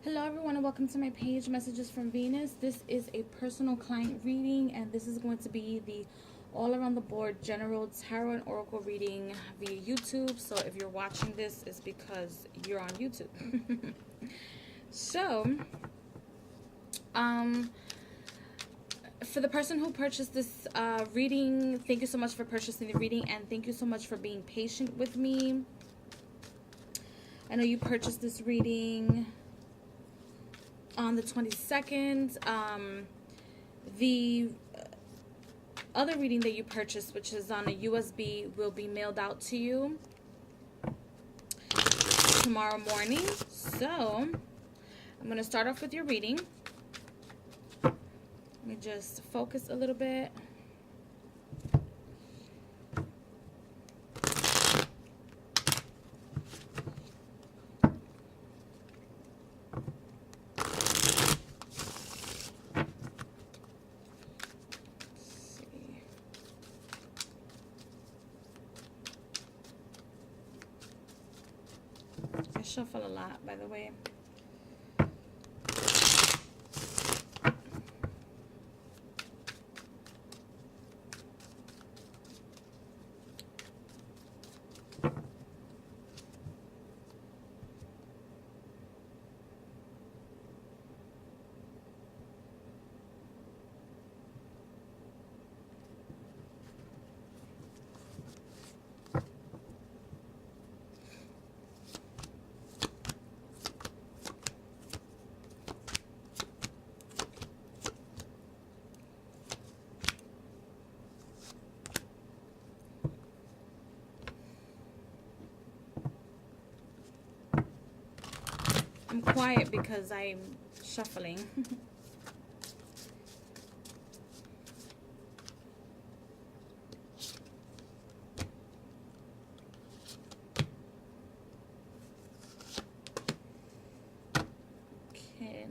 Hello everyone and welcome to my page, Messages from Venus. This is a personal client reading and this is going to be the all around the board general tarot and oracle reading via YouTube. So if you're watching this, it's because you're on YouTube. So, for the person who purchased this reading, thank you so much for purchasing the reading and thank you so much for being patient with me. I know you purchased this reading on the 22nd. The other reading that you purchased, which is on a USB, will be mailed out to you tomorrow morning. So I'm going to start off with your reading. Let me just focus a little bit. I shuffle a lot, by the way. I'm quiet because I'm shuffling. Okay.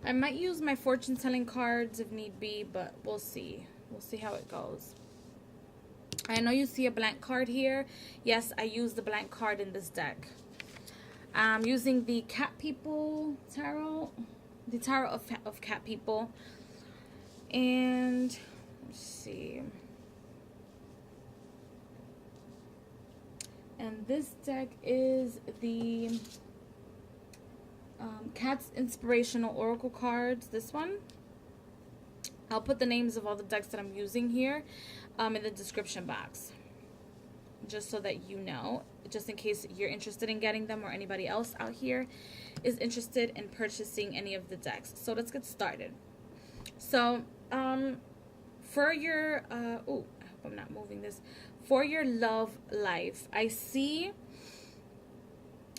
I might use my fortune telling cards if need be, but we'll see. We'll see how it goes. I know you see a blank card here. Yes, I used the blank card in this deck. I'm using the Cat People Tarot, the Tarot of Cat People. And let's see. And this deck is the Cat's Inspirational Oracle cards. This one. I'll put the names of all the decks that I'm using here in the description box, just so that you know, just in case you're interested in getting them or anybody else out here is interested in purchasing any of the decks. So let's get started. So for your oh, I hope I'm not moving this. For your love life, I see,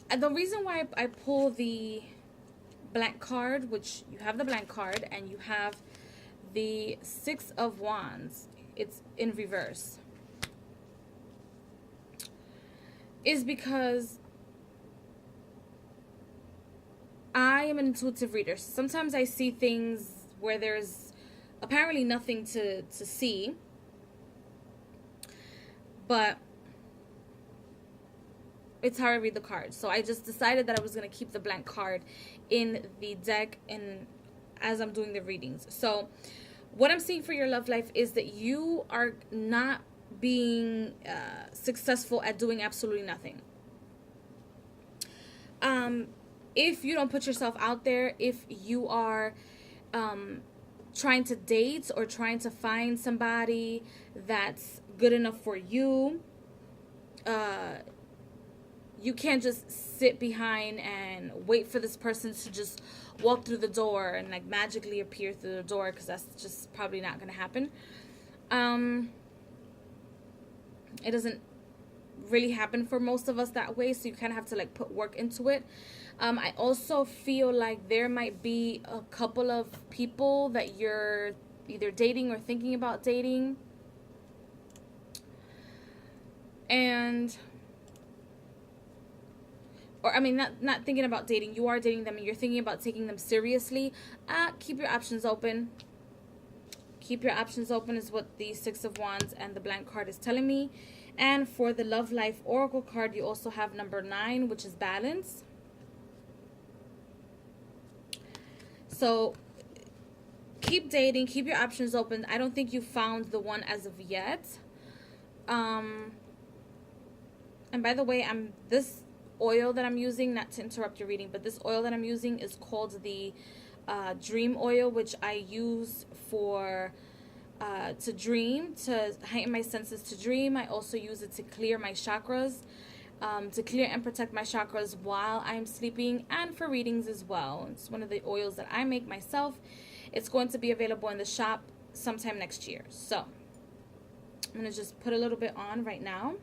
and the reason why I pull the blank card, which you have the blank card and you have the Six of Wands, it's in reverse, is because I am an intuitive reader. Sometimes I see things where there's apparently nothing to see, but it's how I read the cards. So I just decided that I was going to keep the blank card in the deck and as I'm doing the readings. So what I'm seeing for your love life is that you are not being successful at doing absolutely nothing. If you don't put yourself out there, if you are trying to date or trying to find somebody that's good enough for you, you can't just sit behind and wait for this person to just walk through the door and like magically appear through the door, because that's just probably not going to happen. It doesn't really happen for most of us that way, so you kind of have to like put work into it. I also feel like there might be a couple of people that you're either dating or thinking about dating, and or I mean not thinking about dating, you are dating them and you're thinking about taking them seriously. Keep your options open. Keep your options open is what the Six of Wands and the blank card is telling me. And for the Love Life Oracle card, you also have number 9, which is balance. So keep dating, keep your options open. I don't think you found the one as of yet. And by the way, this oil that I'm using, not to interrupt your reading, but this oil that I'm using is called the dream oil, which I use for to dream, to heighten my senses to dream. I also use it to clear my chakras, to clear and protect my chakras while I'm sleeping, and for readings as well. It's one of the oils that I make myself. It's going to be available in the shop sometime next year. So I'm going to just put a little bit on right now,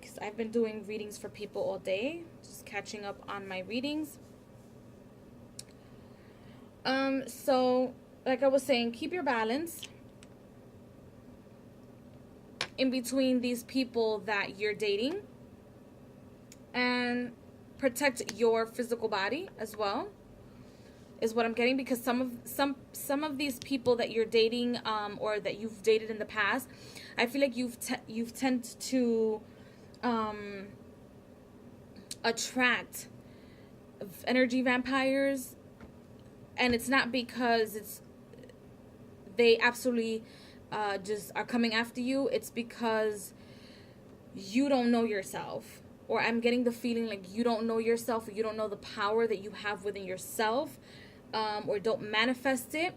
because I've been doing readings for people all day, just catching up on my readings. So like I was saying, keep your balance in between these people that you're dating, and protect your physical body as well, is what I'm getting, because some of these people that you're dating, or that you've dated in the past, I feel like you've tended to attract energy vampires, and it's not because they absolutely just are coming after you. It's because you don't know yourself, or I'm getting the feeling like you don't know yourself, or you don't know the power that you have within yourself, or don't manifest it.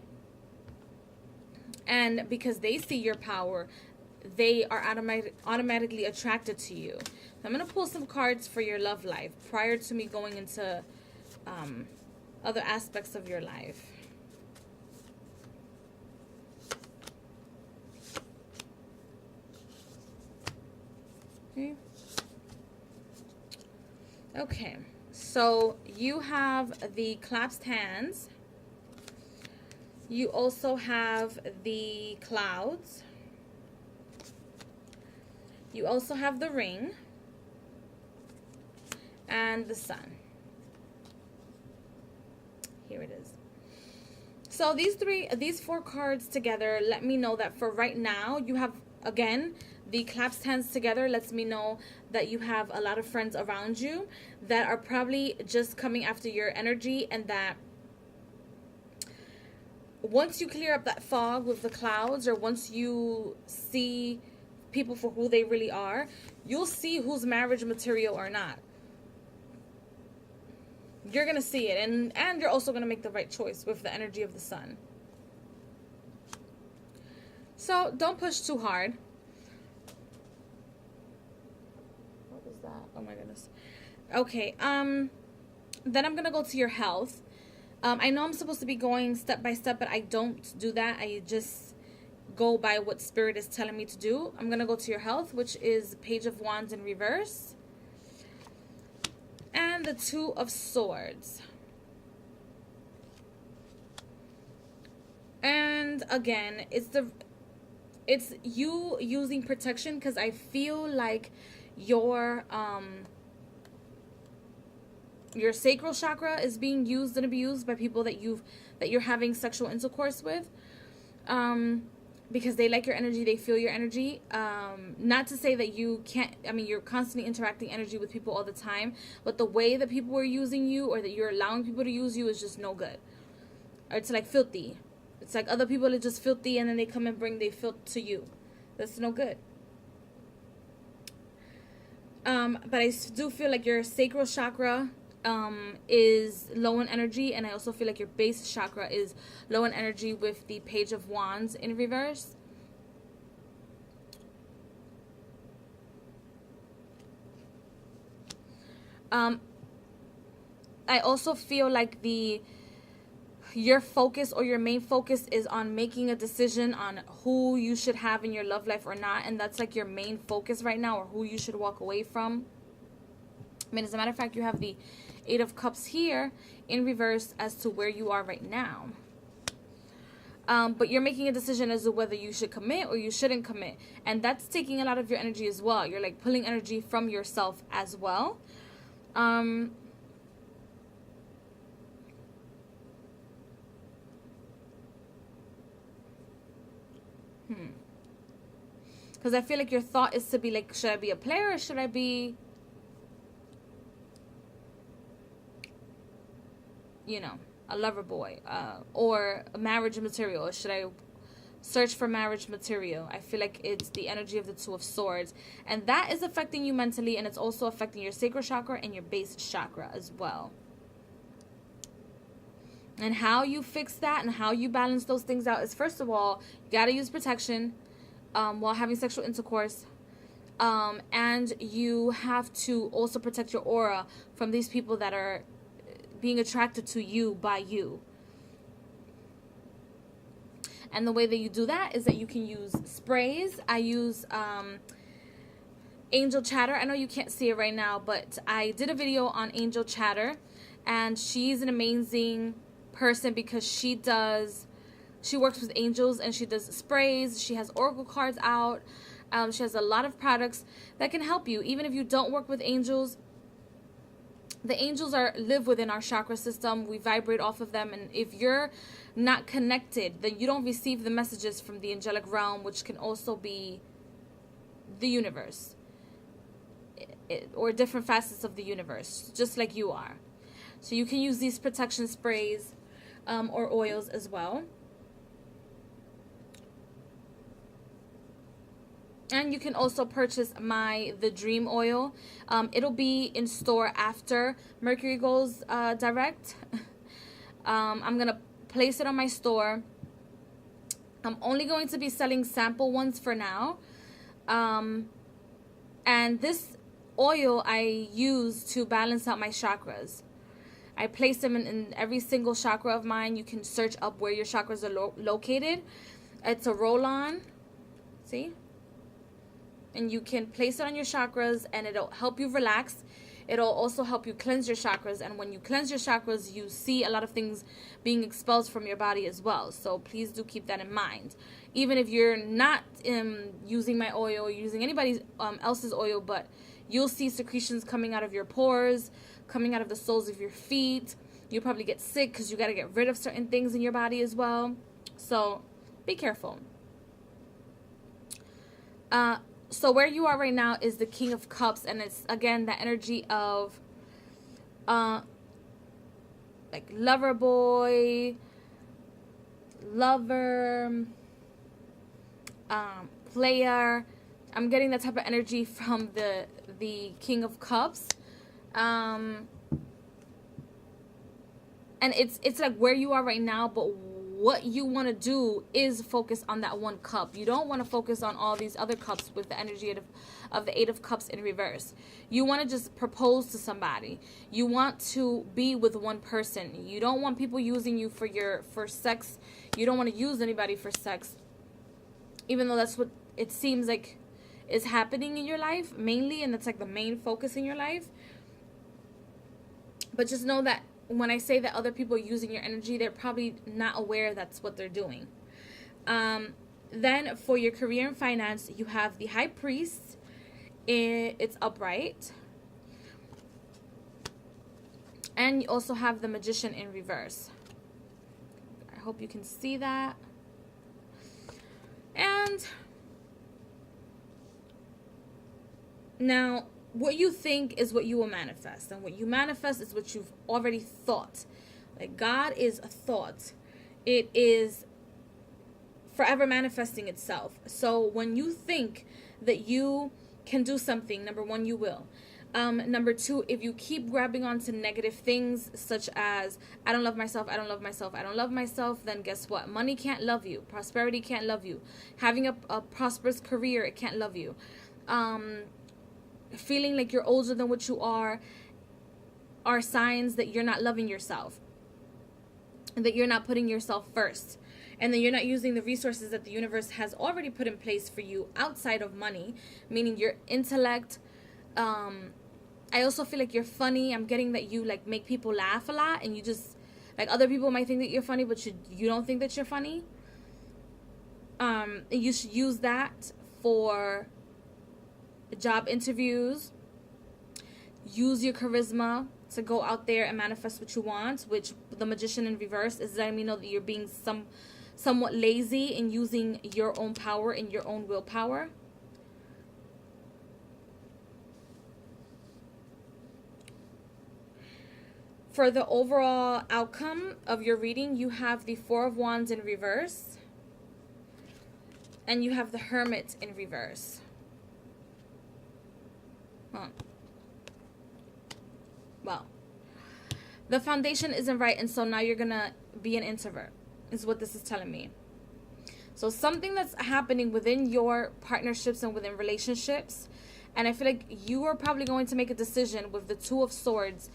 And because they see your power, they are automatically attracted to you. I'm going to pull some cards for your love life prior to me going into other aspects of your life. Okay, so you have the clasped hands. You also have the clouds. You also have the ring and the sun. Here it is. So these four cards together let me know that for right now you have, again, the clasped hands together lets me know that you have a lot of friends around you that are probably just coming after your energy, and that once you clear up that fog with the clouds, or once you see people for who they really are, you'll see who's marriage material or not. You're going to see it, and you're also going to make the right choice with the energy of the sun. So don't push too hard. What was that? Oh my goodness. Okay, then I'm going to go to your health. I know I'm supposed to be going step by step, but I don't do that. I just go by what Spirit is telling me to do. I'm going to go to your health, which is Page of Wands in reverse, and the Two of Swords. And again, it's you using protection, because I feel like your sacral chakra is being used and abused by people that you're having sexual intercourse with, because they like your energy, they feel your energy. Not to say that you can't, I mean, you're constantly interacting energy with people all the time, but the way that people are using you, or that you're allowing people to use you, is just no good. Or it's like filthy. It's like other people are just filthy, and then they come and bring their filth to you. That's no good. But I do feel like your sacral chakra is low in energy, and I also feel like your base chakra is low in energy with the Page of Wands in reverse. I also feel like your focus, or your main focus, is on making a decision on who you should have in your love life or not, and that's like your main focus right now, or who you should walk away from. I mean, as a matter of fact, you have the Eight of Cups here in reverse as to where you are right now. But you're making a decision as to whether you should commit or you shouldn't commit, and that's taking a lot of your energy as well. You're like pulling energy from yourself as well. Because I feel like your thought is to be like, should I be a player, or should I be... you know, a lover boy, or a marriage material? Or should I search for marriage material? I feel like it's the energy of the Two of Swords, and that is affecting you mentally, and it's also affecting your sacral chakra and your base chakra as well. And how you fix that and how you balance those things out is, first of all, you got to use protection while having sexual intercourse. And you have to also protect your aura from these people that are being attracted to you by you. And the way that you do that is that you can use sprays. I use Angel Chatter. I know you can't see it right now, but I did a video on Angel Chatter, and she's an amazing person because she works with angels, and she does sprays. She has oracle cards out. She has a lot of products that can help you. Even if you don't work with angels, the angels live within our chakra system. We vibrate off of them, and if you're not connected, then you don't receive the messages from the angelic realm, which can also be the universe, or different facets of the universe, just like you are. So you can use these protection sprays or oils as well. And you can also purchase the Dream Oil. It'll be in store after Mercury goes direct. I'm going to place it on my store. I'm only going to be selling sample ones for now. And this oil I use to balance out my chakras. I place them in every single chakra of mine. You can search up where your chakras are located. It's a roll-on. See? And you can place it on your chakras, and it'll help you relax. It'll also help you cleanse your chakras. And when you cleanse your chakras, you see a lot of things being expelled from your body as well. So please do keep that in mind. Even if you're not using my oil, using anybody else's oil, but you'll see secretions coming out of your pores, coming out of the soles of your feet. You'll probably get sick because you got to get rid of certain things in your body as well. So be careful. So where you are right now is the King of Cups, and it's, again, the energy of like lover boy, lover, player. I'm getting that type of energy from the King of Cups. And it's like where you are right now, but what you want to do is focus on that one cup. You don't want to focus on all these other cups with the energy of the Eight of Cups in reverse. You want to just propose to somebody. You want to be with one person. You don't want people using you for sex. You don't want to use anybody for sex, even though that's what it seems like is happening in your life mainly, and that's like the main focus in your life. But just know that when I say that other people are using your energy, they're probably not aware that's what they're doing. Then for your career and finance, you have the High Priest. It's upright. And you also have the Magician in reverse. I hope you can see that. And now, what you think is what you will manifest. And what you manifest is what you've already thought. Like, God is a thought. It is forever manifesting itself. So when you think that you can do something, number one, you will. Number two, if you keep grabbing onto negative things such as, I don't love myself, I don't love myself, I don't love myself, then guess what? Money can't love you. Prosperity can't love you. Having a prosperous career, it can't love you. Feeling like you're older than what you are signs that you're not loving yourself, and that you're not putting yourself first, and that you're not using the resources that the universe has already put in place for you outside of money, meaning your intellect. I also feel like you're funny. I'm getting that you like make people laugh a lot, and you just like, other people might think that you're funny, but you don't think that you're funny. You should use that for job interviews. Use your charisma to go out there and manifest what you want, which the Magician in reverse is letting me know that you're being somewhat lazy in using your own power and your own willpower. For the overall outcome of your reading, you have the Four of Wands in reverse. And you have the Hermit in reverse. Huh. Well, the foundation isn't right, and so now you're going to be an introvert, is what this is telling me. So something that's happening within your partnerships and within relationships, and I feel like you are probably going to make a decision with the Two of Swords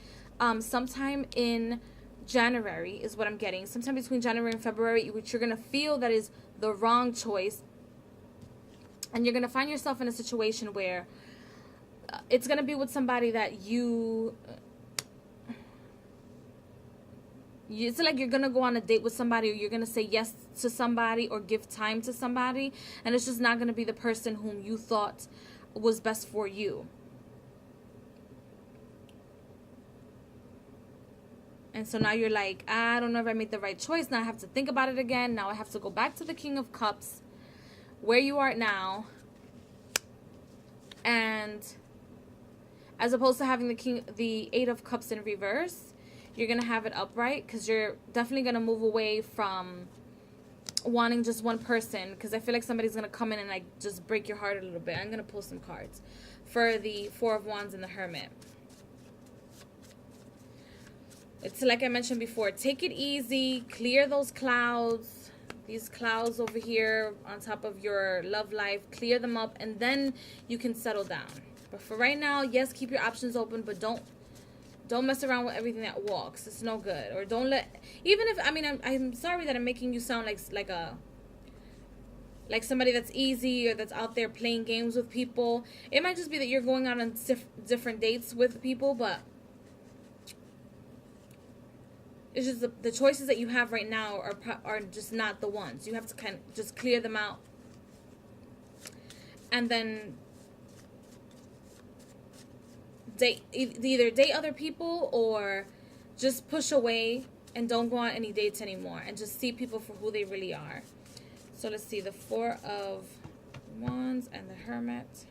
sometime in January is what I'm getting. Sometime between January and February, which you're going to feel that is the wrong choice. And you're going to find yourself in a situation where it's going to be with somebody that it's like you're going to go on a date with somebody, or you're going to say yes to somebody or give time to somebody, and it's just not going to be the person whom you thought was best for you. And so now you're like, I don't know if I made the right choice. Now I have to think about it again. Now I have to go back to the King of Cups, where you are now. And as opposed to having the Eight of Cups in reverse, you're going to have it upright, because you're definitely going to move away from wanting just one person, because I feel like somebody's going to come in and like just break your heart a little bit. I'm going to pull some cards for the Four of Wands and the Hermit. It's like I mentioned before, take it easy, clear those clouds, these clouds over here on top of your love life, clear them up, and then you can settle down. But for right now, yes, keep your options open, but don't mess around with everything that walks. It's no good. Or don't let, even if, I mean, I'm sorry that I'm making you sound like somebody that's easy or that's out there playing games with people. It might just be that you're going out on different dates with people, but it's just the choices that you have right now are just not the ones. You have to kind of just clear them out. And then either date other people, or just push away and don't go on any dates anymore, and just see people for who they really are. So let's see, the Four of Wands and the Hermit.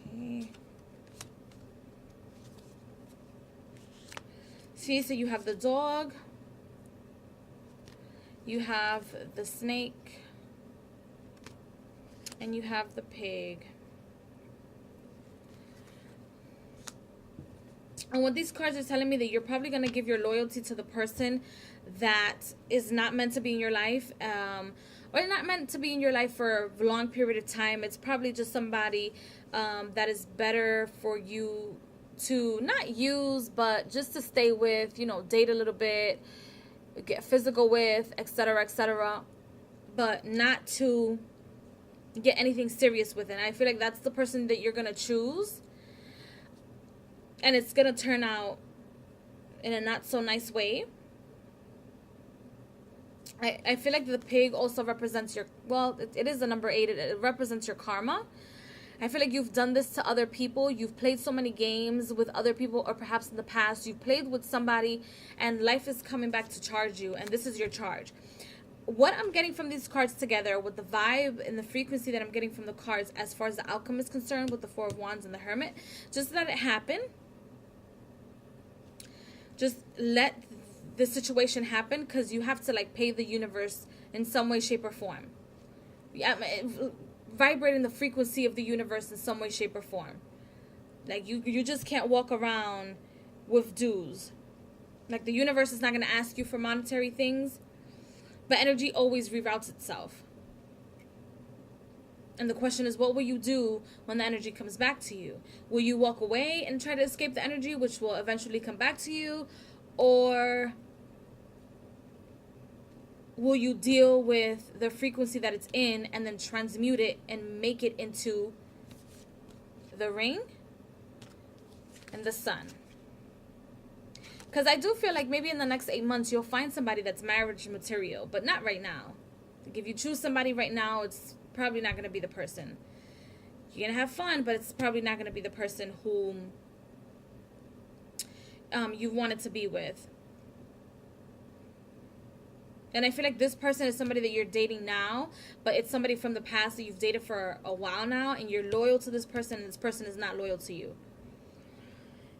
Okay. See, so you have the dog, you have the snake, and you have the pig. And what these cards are telling me, that you're probably going to give your loyalty to the person that is not meant to be in your life, or not meant to be in your life for a long period of time. It's probably just somebody that is better for you to not use, but just to stay with, you know, date a little bit, get physical with, etc., but not to get anything serious with it. And I feel like that's the person that you're going to choose, and it's going to turn out in a not so nice way. I feel like the pig also represents your, well, it is the number 8. It represents your karma. I feel like you've done this to other people. You've played so many games with other people, or perhaps in the past you've played with somebody and life is coming back to charge you, and this is your charge. What I'm getting from these cards together with the vibe and the frequency that I'm getting from the cards as far as the outcome is concerned with the Four of Wands and the Hermit, just let it happen. Just let the situation happen, because you have to like pay the universe in some way, shape, or form. Yeah, vibrating the frequency of the universe in some way, shape, or form. Like you just can't walk around with dues. Like the universe is not going to ask you for monetary things, but energy always reroutes itself. And the question is, what will you do when the energy comes back to you? Will you walk away and try to escape the energy, which will eventually come back to you? Or will you deal with the frequency that it's in and then transmute it and make it into the ring and the sun? Because I do feel like maybe in the next 8 months you'll find somebody that's marriage material, but not right now. Like if you choose somebody right now, it's probably not going to be the person. You're going to have fun, but it's probably not going to be the person whom you wanted to be with. And I feel like this person is somebody that you're dating now, but it's somebody from the past that you've dated for a while now, and you're loyal to this person, and this person is not loyal to you.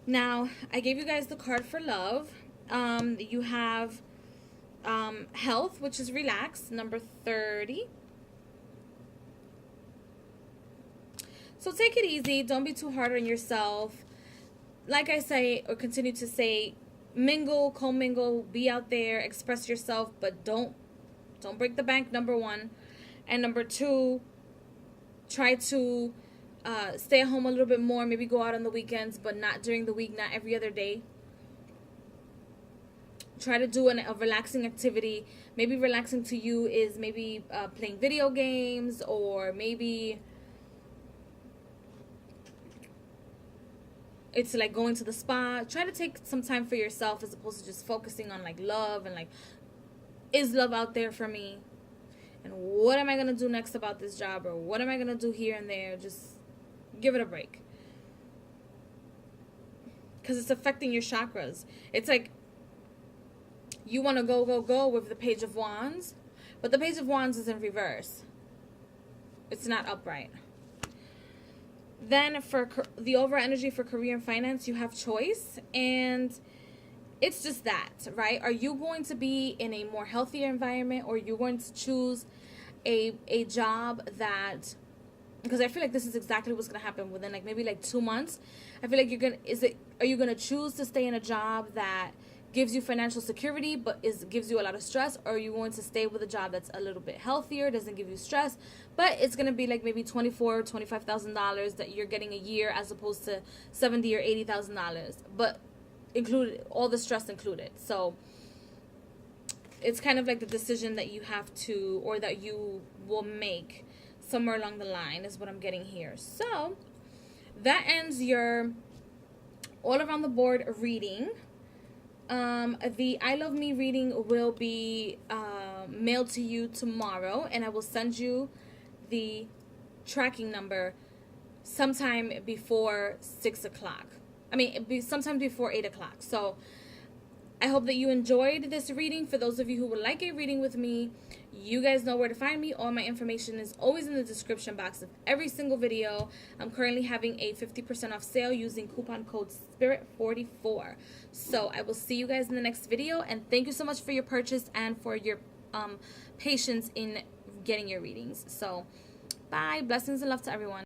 Now, I gave you guys the card for love. You have health, which is relax, number 30. So take it easy. Don't be too hard on yourself. Like I say, or continue to say, mingle, commingle, be out there, express yourself, but don't break the bank, number 1. And number 2, try to stay at home a little bit more. Maybe go out on the weekends, but not during the week, not every other day. Try to do a relaxing activity. Maybe relaxing to you is maybe playing video games, or maybe it's like going to the spa. Try to take some time for yourself as opposed to just focusing on like love and like, is love out there for me? And what am I going to do next about this job? Or what am I going to do here and there? Just give it a break. Because it's affecting your chakras. It's like you want to go with the Page of Wands. But the Page of Wands is in reverse. It's not upright. Then for the overall energy for career and finance, you have choice. And it's just that, right? Are you going to be in a more healthier environment, or are you going to choose a job that, because I feel like this is exactly what's going to happen within like maybe like 2 months. I feel like are you going to choose to stay in a job that gives you financial security but gives you a lot of stress, or are you going to stay with a job that's a little bit healthier, doesn't give you stress, but it's going to be like maybe $24,000 or $25,000 that you're getting a year, as opposed to $70,000 or $80,000, but included, all the stress included. So it's kind of like the decision that you have to, or that you will make somewhere along the line, is what I'm getting here. So that ends your all around the board reading. The I Love Me reading will be mailed to you tomorrow, and I will send you the tracking number sometime before 6 o'clock. I mean, sometime before 8 o'clock. So I hope that you enjoyed this reading. For those of you who would like a reading with me, you guys know where to find me. All my information is always in the description box of every single video. I'm currently having a 50% off sale using coupon code SPIRIT44. So I will see you guys in the next video, and thank you so much for your purchase and for your patience in getting your readings. So bye. Blessings and love to everyone.